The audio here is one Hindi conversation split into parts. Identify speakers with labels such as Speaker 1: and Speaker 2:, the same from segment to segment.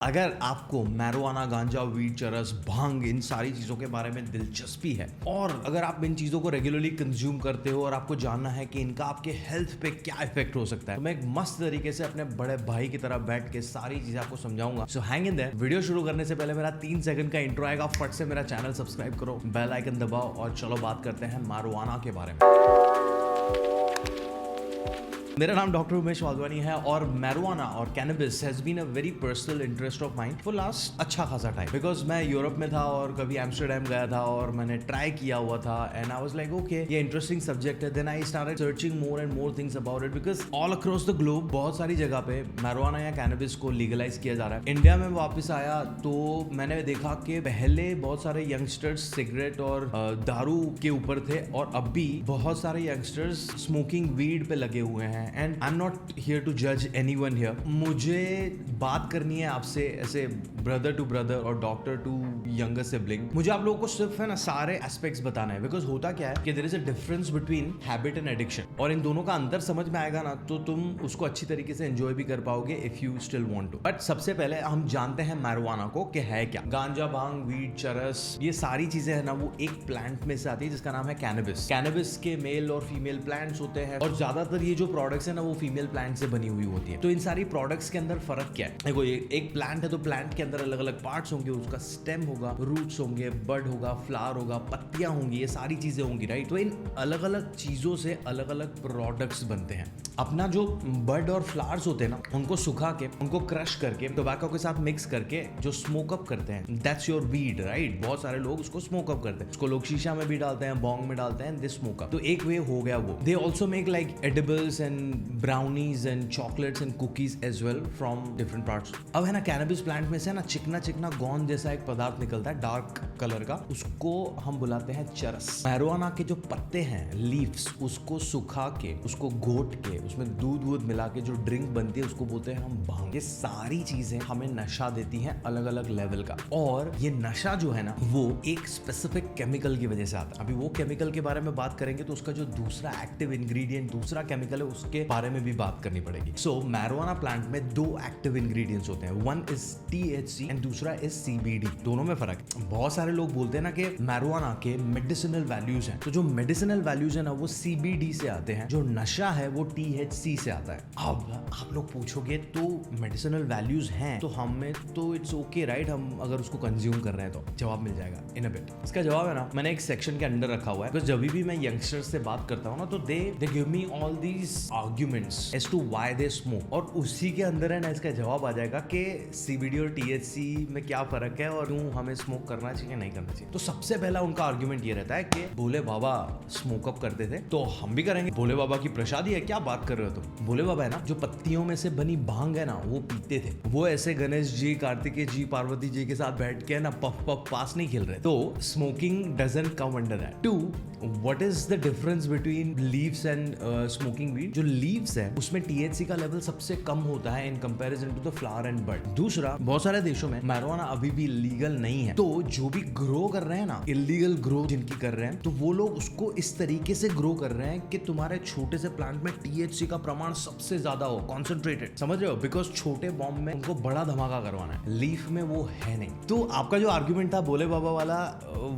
Speaker 1: अगर आपको मैरिजुआना, गांजा, वीड, चरस, भांग इन सारी चीज़ों के बारे में दिलचस्पी है और अगर आप इन चीज़ों को रेगुलरली कंज्यूम करते हो और आपको जानना है कि इनका आपके हेल्थ पे क्या इफेक्ट हो सकता है, तो मैं एक मस्त तरीके से अपने बड़े भाई की तरह बैठ के सारी चीज़ें आपको समझाऊंगा। सो हैंग इन देयर। वीडियो शुरू करने से पहले मेरा 3 सेकंड का इंट्रो आएगा, फट से मेरा चैनल सब्सक्राइब करो, बेल आइकन दबाओ और चलो बात करते हैं मैरिजुआना के बारे में। मेरा नाम डॉक्टर उमेश वाधवानी है और मैरिजुआना और cannabis has been a very personal interest of mind for last अच्छा खासा टाइम, बिकॉज मैं यूरोप में था और कभी एम्स्टरडेम गया था और मैंने ट्राई किया हुआ था and I was like okay ये इंटरेस्टिंग सब्जेक्ट है। Then I started searching more and more things about it, because all across the globe बहुत सारी जगह पे मैरिजुआना या कैनबिस को लीगलाइज किया जा रहा है। इंडिया में वापस आया तो मैंने देखा कि पहले बहुत सारे यंगस्टर्स सिगरेट और दारू के ऊपर थे और अब भी बहुत सारे यंगस्टर्स स्मोकिंग वीड पे लगे हुए हैं। And I am not here to जज एनीवन हियर। मुझे बात करनी है आपसे ऐसे ब्रदर टू ब्रदर और डॉक्टर टू यंगर सिबलिंग। मुझे आप लोगों को सिर्फ है ना सारे एस्पेक्ट्स बताना है, बिकॉज होता क्या है कि there is a difference between habit and addiction, और इन दोनों का अंतर समझ में आएगा ना तो तुम उसको अच्छी तरीके से एंजॉय भी कर पाओगे if you still want to. But सबसे पहले हम जानते हैं मैरिजुआना को कि है क्या। गांजा, भांग, वीड, चरस, ये सारी चीजें है ना वो एक प्लांट में से आती है जिसका नाम है कैनबिस। कैनबिस के मेल और फीमेल प्लांट्स होते हैं और ज्यादातर ये जो प्रोडक्ट्स है ना वो फीमेल प्लांट से बनी हुई होती है। तो इन सारी प्रोडक्ट्स के अंदर फर्क क्या है? देखो ये एक प्लांट है तो प्लांट के अंदर अलग अलग पार्ट्स होंगे, उसका स्टेम होगा, रूट्स होंगे, बड होगा, फ्लावर होगा, पत्तियां होंगी, ये सारी चीजें होंगी, राइट। तो इन अलग अलग चीजों से अलग अलग प्रोडक्ट्स बनते हैं। अपना जो बड और फ्लावर्स होते हैं ना उनको सुखा के, उनको क्रश करके, टोबैको के साथ मिक्स करके जो स्मोक अप करते हैं, दैट्स योर वीड, राइट। बहुत सारे लोग उसको स्मोक अप करते हैं, उसको लोग शीशा में भी डालते हैं, बॉन्ग में डालते हैं, दिस स्मोक अप। तो एक वे हो गया वो। They also make like edibles and brownies and chocolates and cookies as well from different parts. अब है ना कैनबिस प्लांट में से ना चिकना चिकना गोंद जैसा एक पदार्थ निकलता है डार्क कलर का, उसको हम बुलाते हैं चरस। मैरिजुआना के जो पत्ते हैं, लीव्स, उसको सुखा के, उसको घोट के, उसमें दूध वूध मिला के जो ड्रिंक बनती है उसको बोलते हैं हम भांग। ये सारी चीजें हमें नशा देती हैं अलग अलग लेवल का, और ये नशा जो है ना वो एक स्पेसिफिक केमिकल की वजह से आता है। अभी वो केमिकल के बारे में बात करेंगे तो उसका जो दूसरा एक्टिव इंग्रेडिएंट, दूसरा केमिकल है, उसके बारे में भी बात करनी पड़ेगी। सो मैरिजुआना प्लांट में 2 एक्टिव इंग्रेडिएंट्स होते हैं, वन इज THC एंड दूसरा इज CBD। दोनों में फर्क है। बहुत सारे लोग बोलते हैं ना कि मैरिजुआना के मेडिसिनल वैल्यूज हैं, तो जो मेडिसिनल वैल्यूज है ना वो CBD से आते हैं, जो नशा है वो THC से आता है। अब आप लोग पूछोगे तो मेडिसिनल वैल्यूज हैं तो हमें तो इट्स ओके, राइट, हम अगर उसको कंज्यूम कर रहे हैं तो जवाब मिल जाएगा इन अ बिट। इसका जवाब है ना मैंने एक सेक्शन के अंदर रखा हुआ है, तो जब भी मैं यंगस्टर्स से बात करता हूँ ना तो they give me all these arguments as to why they smoke, और उसी के अंदर है ना इसका जवाब आ जाएगा कि CBD और THC में क्या फर्क है और क्यों हमें स्मोक करना चाहिए नहीं करना चाहिए। तो सबसे पहला उनका आर्ग्यूमेंट ये रहता है कि भोले बाबा स्मोक अप करते थे तो हम भी करेंगे, भोले बाबा की प्रसादी है, क्या बात कर रहे हो तुम। भोले बाबा है ना जो पत्तियों में से बनी भांग है ना वो पीते थे, वो ऐसे गणेश जी, कार्तिकेय जी, पार्वती जी के साथ बैठ के ना पफ पफ पास नहीं खेल रहे। तो smoking doesn't come under that. 2, what is the difference between leaves and smoking weed? जो लीव्स है उसमें THC का लेवल सबसे कम होता है in comparison to the flower and bud. दूसरा, बहुत सारे देशों में मैरिजुआना अभी भी लीगल नहीं है, तो जो भी ग्रो कर रहे हैं ना, इलीगल ग्रो जिनकी कर रहे हैं, तो वो लोग उसको इस तरीके से ग्रो कर रहे हैं कि तुम्हारे छोटे से प्लांट में THC का प्रमाण सबसे ज्यादा हो, कॉन्सेंट्रेटेड, समझ रहे हो, बिकॉज छोटे बॉम्ब में उनको बड़ा धमाका करवाना है, लीफ में वो है नहीं। तो आपका जो आर्ग्यूमेंट था भोले बाबा वाला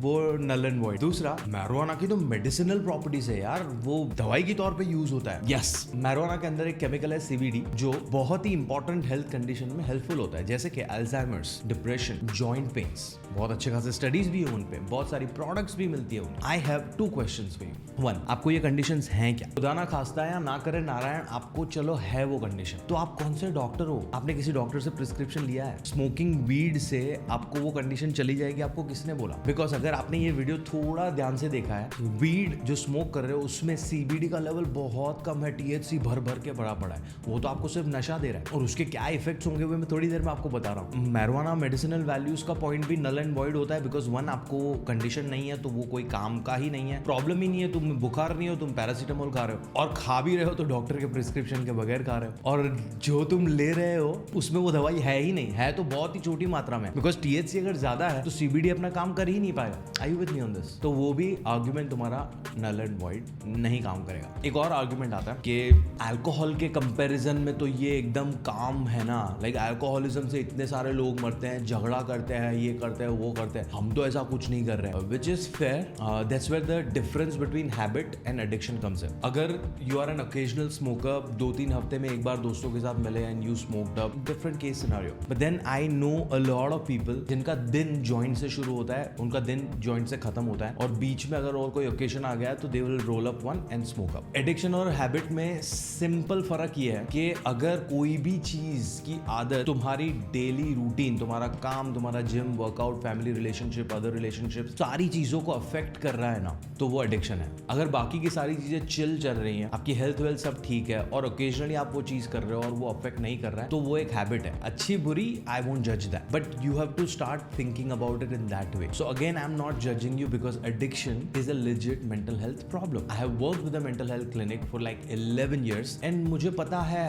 Speaker 1: वो नल एंड वॉइड। दूसरा, मैरिजुआना की तो मेडिसिनल प्रॉपर्टीज है यार, वो दवाई के तौर पे यूज होता है। यस, मैरिजुआना के अंदर एक केमिकल है CBD जो बहुत ही इंपॉर्टेंट हेल्थ कंडीशन में हेल्पफुल होता है, जैसे कि अल्जाइमर्स, डिप्रेशन, जॉइंट पेन्स। बहुत अच्छे खासे स्टडीज भी है उन पे, बहुत सारी प्रोडक्ट्स भी मिलती है उन्हें। I have 2 questions for you. 1, आपको ये कंडीशंस हैं क्या? खुदा ना खास्ता या ना करे नारायण, आपको चलो है वो कंडीशन, तो आप कौन से डॉक्टर हो? आपने किसी डॉक्टर से प्रिस्क्रिप्शन लिया है? स्मोकिंग वीड से आपको वो कंडीशन चली जाएगी, आपको किसने बोला? बिकॉज अगर आपने ये वीडियो थोड़ा ध्यान से देखा है, वीड जो स्मोक कर रहे हो उसमें CBD का लेवल बहुत कम है, THC भर भर के भरा पड़ा है, वो तो आपको सिर्फ नशा दे रहा है, और उसके क्या इफेक्ट्स होंगे वो मैं थोड़ी देर में आपको बता रहा हूँ। मैरिजुआना मेडिसिनल वैल्यूज का पॉइंट भी नल एंड वॉइड होता है, बिकॉज 1, आपको कंडीशन नहीं है तो वो कोई काम का ही नहीं है, प्रॉब्लम ही नहीं है, तुम बुखार नहीं हो, तुम पैरासीटामोल खा रहे हो, और खा भी रहे हो तो डॉक्टर के प्रिस्क्रिप्शन के बगैर खा रहे हो, और जो तुम ले रहे हो उसमें वो दवाई है ही नहीं, है तो बहुत ही छोटी मात्रा में, बिकॉज THC अगर ज्यादा है तो CBD अपना काम कर ही नहीं पाएगा। I you with me on this? तो वो भी आर्ग्यूमेंट तुम्हारा नल एंड वॉइड नहीं काम करेगा। एक और आर्ग्यूमेंट आता है कि अल्कोहल के कंपैरिजन में तो ये एकदम काम है ना। लाइक अल्कोहलिज्म से इतने सारे लोग मरते हैं, झगड़ा करते हैं, ये करते हैं, वो करते हैं, हम तो ऐसा कुछ नहीं कर रहे हैं, which is fair. That's where the difference between habit and addiction comes in. अगर you are an occasional smoker, 2-3 हफ्ते में एक बार दोस्तों के साथ मिले and you smoked up, different case scenario. But then I know a lot of people जिनका दिन जॉइंट से शुरू होता है, उनका दिन जॉइंट से खत्म होता है, और बीच में अगर और कोई ओकेजन आ गया तो they will roll up one and smoke up. Addiction और हैबिट में सिंपल फर्क ये है कि अगर कोई भी चीज की आदत तुम्हारी डेली रूटीन, तुम्हारा काम, तुम्हारा gym, workout, family relationship, other relationship, सारी चीजों को अफेक्ट कर रहा है ना, तो वो एडिक्शन है। अगर बाकी की सारी चीजें चिल चल रही हैं, आपकी हेल्थ वेल्थ सब ठीक है, और ओकेजनली आप वो चीज कर रहे हो और वो अफेक्ट नहीं कर रहा है, तो वो एक हैबिट है। अच्छी बुरी आई वोंट जज that, but you have to start thinking about it in that way. So again I am not judging you because addiction is a legit mental health problem. I have worked with a mental health clinic for like 11 years and मुझे पता है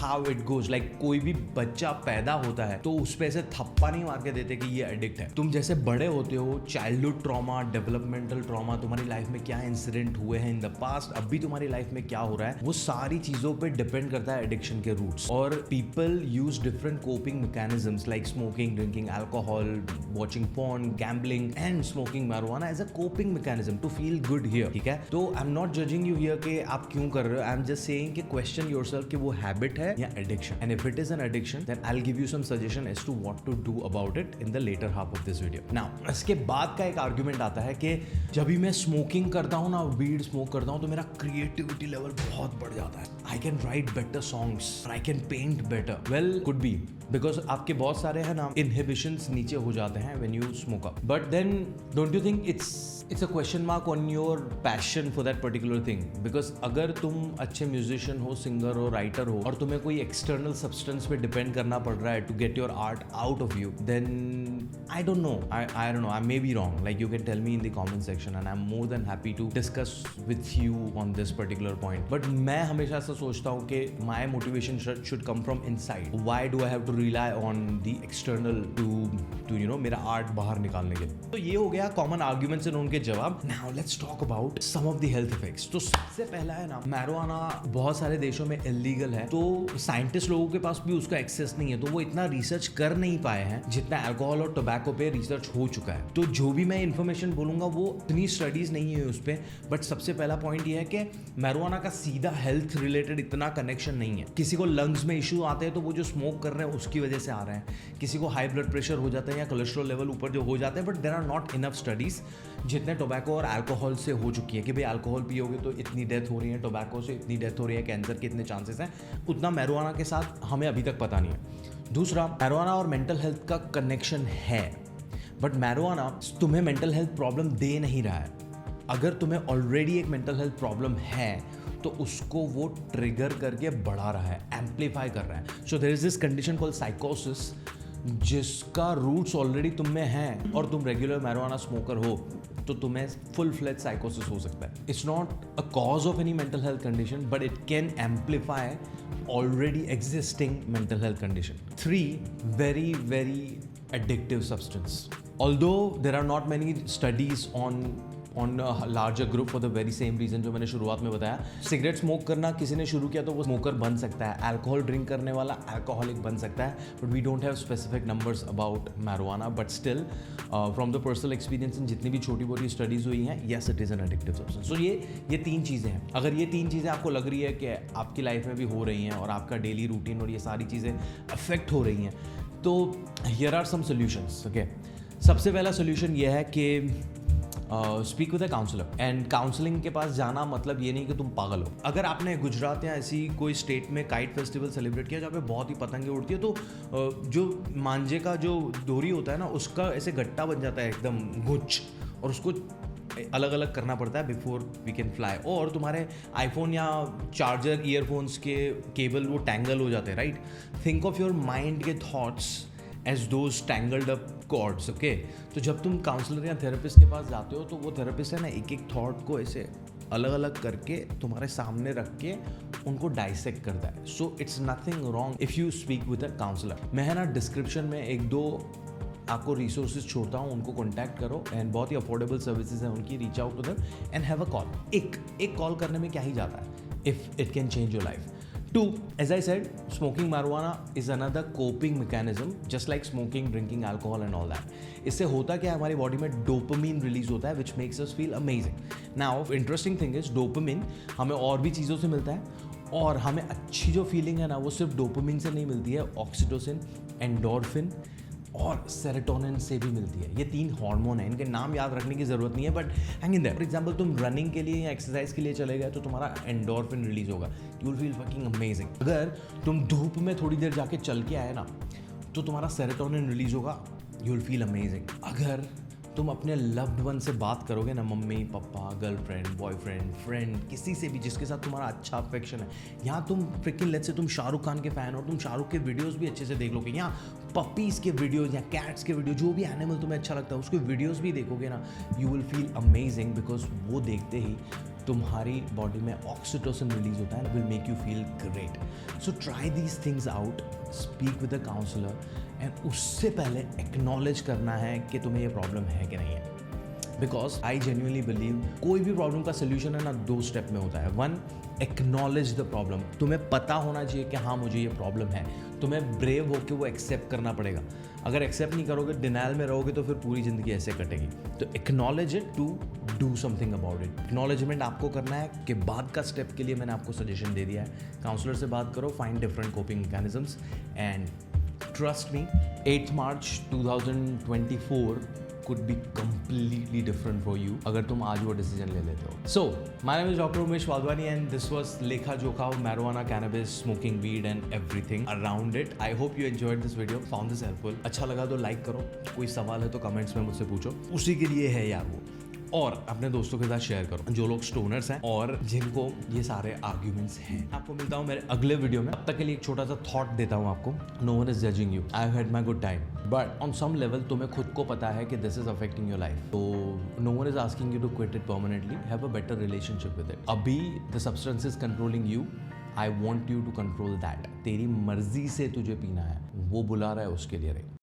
Speaker 1: how it goes. Like कोई भी बच्चा पैदा होता है तो उस पे ऐसे थप्पा नहीं मार के देते कि ये एडिक्ट है। तुम जैसे बड़े होते हो, चाइल्डहुड ट्रॉमा, डेवलपमेंटल ट्रॉमा, तुम्हारी लाइफ में क्या इंसिडेंट हुए हैं इन द पास्ट, अभी तुम्हारी लाइफ में क्या हो रहा है, वो सारी चीजों पे डिपेंड करता है एडिक्शन के रूट्स। और people use different coping mechanisms like smoking, drinking alcohol, watching porn, gambling and smoking marijuana as a coping mechanism to feel good here. ठीक है, तो I am not judging you here कि आप क्यों कर रहे हो, आई एम जस्ट सेइंग कि क्वेश्चन योरसेल्फ कि वो हैबिट है या addiction, and if it is an addiction then I will give you some suggestion as to what to do about it in the later half of this video. Now इसके बाद का एक आर्गुमेंट आता है कि जब भी मैं स्मोकिंग करता हूँ ना, वीड स्मोक करता हूँ, तो मेरा क्रिएटिविटी लेवल बहुत बढ़ जाता है। I can write better songs, I can paint better. Well, could be because आपके बहुत सारे है ना इनहिबिशंस नीचे हो जाते हैं when you smoke up, but then don't you think it's a question mark on your passion for that particular thing? Because अगर तुम अच्छे म्यूजिशियन हो, सिंगर हो, राइटर हो, और तुम्हें कोई एक्सटर्नल सब्सटेंस पे डिपेंड करना पड़ रहा है to get your art out of you, then I don't know, I may be wrong. Like you can tell me in the comment section and I'm more than happy to discuss with you on this particular point. But मैं हमेशा ऐसा सोचता हूँ कि my motivation should come from inside. Why do I have to rely on the external to you know मेरा आर्ट बाहर निकालने के लिए? तो ये हो गया कॉमन आर्ग्यूमेंट्स एंड उनके जवाब। Now let's talk about some of the health effects. तो सबसे पहला है ना, मैरिजुआना बहुत सारे देशों में इलीगल है, तो साइंटिस्ट लोगों के पास भी उसका एक्सेस नहीं है, तो वो इतना रिसर्च कर नहीं पाए हैं जितना अल्कोहल और टोबैको पे रिसर्च हो चुका है। तो जो भी मैं इन्फॉर्मेशन बोलूंगा वो इतनी स्टडीज नहीं है उस पर, बट सबसे पहला पॉइंट ये है कि मैरिजुआना का सीधा हेल्थ रिलेटेड इतना कनेक्शन नहीं है। किसी को लंग्स में इश्यू आते हैं तो वो जो स्मोक कर रहे हैं उसकी वजह से आ रहे हैं, किसी को हाई ब्लड प्रेशर हो जाता है या कोलेस्ट्रॉल लेवल ऊपर जो हो जाते हैं, but there are not enough studies जितने टोबैको और अल्कोहल से हो चुकी है कि भाई अल्कोहल पियोगे तो इतनी डेथ हो रही है, टोबैको से इतनी डेथ हो रही है, कैंसर के इतने चांसेस हैं, उतना मैरिजुआना के साथ हमें अभी तक पता नहीं है। दूसरा, मैरिजुआना और मेंटल हेल्थ का कनेक्शन है, बट मैरिजुआना तुम्हें मेंटल हेल्थ प्रॉब्लम दे नहीं रहा है। अगर तुम्हें ऑलरेडी एक मेंटल हेल्थ प्रॉब्लम है तो उसको वो ट्रिगर करके बढ़ा रहा है, एम्पलीफाई कर रहा है। So there is this condition called साइकोसिस, जिसका रूट्स ऑलरेडी तुम में हैं और तुम रेगुलर मैरिजुआना स्मोकर हो तो तुम्हें फुल फ्लेज साइकोसिस हो सकता है। It's not a cause of any mental health condition, but it can amplify already existing mental health condition. 3 very very addictive substance. Although there are not many studies on a larger group for the very same reason जो मैंने शुरुआत में बताया। सिगरेट स्मोक करना किसी ने शुरू किया तो वो स्मोकर बन सकता है, अल्कोहल ड्रिंक करने वाला अल्कोहलिक बन सकता है, but we don't have specific numbers about marijuana, but still from the personal experience जितनी भी छोटी मोटी स्टडीज हुई हैं, yes it is an addictive substance. So ये 3 चीज़ें हैं। अगर ये 3 चीज़ें आपको लग रही है कि आपकी लाइफ में भी हो रही हैं और आपका डेली रूटीन और ये सारी चीज़ें अफेक्ट हो रही हैं, तो here are some solutions. Okay, सबसे पहला सोल्यूशन ये है कि speak with a counsellor. And counselling के पास जाना मतलब ये नहीं कि तुम पागल हो। अगर आपने गुजरात या ऐसी कोई स्टेट में काइट फेस्टिवल सेलिब्रेट किया जहाँ पे बहुत ही पतंगे उड़ती है, तो जो मांझे का जो डोरी होता है ना, उसका ऐसे गट्टा बन जाता है एकदम गुच्छ, और उसको अलग अलग करना पड़ता है बिफोर वी कैन फ्लाई। और तुम्हारे आईफोन या चार्जर, ईयरफोन्स के केबल वो टैंगल हो जाते हैं, right? Think of your mind के thoughts as those tangled up cords. Okay, तो जब तुम काउंसलर या थेरेपिस्ट के पास जाते हो तो वो थेरेपिस्ट है ना एक एक थॉट को ऐसे अलग अलग करके तुम्हारे सामने रख के उनको डाइसेक्ट करता है। So it's nothing wrong if you speak with a counsellor. मैं है ना डिस्क्रिप्शन में 1-2 आपको रिसोर्सेज छोड़ता हूँ, उनको कॉन्टैक्ट करो, एंड बहुत ही अफोर्डेबल सर्विसेज हैं उनकी, reach out to them and have a call. एक कॉल करने में क्या ही जाता है, if it can change your life. Two, as I said, smoking marijuana is another coping mechanism, just like smoking, drinking alcohol and all that. इससे होता क्या है, हमारी बॉडी में डोपामिन रिलीज होता है which makes us feel amazing. Now, interesting thing is dopamine हमें और भी चीज़ों से मिलता है और हमें अच्छी जो फीलिंग है ना वो सिर्फ डोपामिन से नहीं मिलती है, ऑक्सीटोसिन, एंडोर्फिन और सेरोटोनिन से भी मिलती है. ये 3 हार्मोन है, इनके नाम याद रखने की ज़रूरत नहीं है, but hang in their. For example तुम रनिंग के लिए या एक्सरसाइज के लिए चले गए तो तुम्हारा एंडोर्फिन रिलीज होगा, you will feel fucking amazing. अगर तुम धूप में थोड़ी देर जाके चल के आए ना तो तुम्हारा सेरोटोनिन रिलीज होगा, यू विल फील अमेजिंग. अगर तुम अपने लव्ड वन से बात करोगे ना, mummy papa, girlfriend, boyfriend, friend, किसी से भी जिसके साथ तुम्हारा अच्छा अफेक्शन है, यहाँ तुम फ्रिकिंग लेट्स से तुम शाहरुख खान के फ़ैन हो, तुम शाहरुख के वीडियोस भी अच्छे से देख लोगे, यहाँ पपीज़ के वीडियोस या कैट्स के वीडियो, जो भी एनिमल तुम्हें अच्छा लगता है उसके वीडियोस भी देखोगे ना, you will feel amazing. Because वो देखते ही तुम्हारी बॉडी में ऑक्सीटोसिन रिलीज होता है, will make you feel great. So try these things out, speak with a counsellor, and उससे पहले एक्नॉलेज करना है कि तुम्हें ये प्रॉब्लम है कि नहीं है. बिकॉज आई जेन्युइनली बिलीव कोई भी प्रॉब्लम का सोल्यूशन है ना 2 स्टेप में होता है. 1, एक्नॉलेज द प्रॉब्लम. तुम्हें पता होना चाहिए कि हाँ मुझे ये प्रॉब्लम है, तुम्हें ब्रेव होकर वो एक्सेप्ट करना पड़ेगा. अगर एक्सेप्ट नहीं करोगे, डिनाइल में रहोगे, तो फिर पूरी ज़िंदगी ऐसे कटेगी. तो acknowledge it to do something about it. Acknowledgement आपको करना है कि बाद का स्टेप के लिए मैंने आपको सजेशन दे दिया है. काउंसलर से बात करो, find different coping mechanisms, and trust me, 8 March 2024 could be completely different for you अगर तुम आज वो डिसीजन ले लेते हो. So, my name is Dr. Umesh Wadhwani and this was Lekha Jokha of marijuana, cannabis, smoking weed and everything around it. I hope you enjoyed this video, found this helpful. अच्छा लगा तो लाइक करो, कोई सवाल है तो कमेंट्स में मुझसे पूछो, उसी के लिए है यार वो. और अपने दोस्तों के साथ शेयर करो जो लोग स्टोनर्स हैं और जिनको ये सारे आर्ग्यूमेंट्स हैं. आपको मिलता हूँ मेरे अगले वीडियो में. अब तक के लिए एक छोटा सा थॉट देता हूँ आपको. No one is judging you, I have had my good time, but on some level तुम्हें खुद को पता है कि this is affecting your life. तो no one is asking you to quit it permanently. Have a better relationship with it. अभी the substance is controlling you, I want you to control that. तेरी मर्जी से तुझे पीना है, वो बुला रहा है, उसके लिए रहे.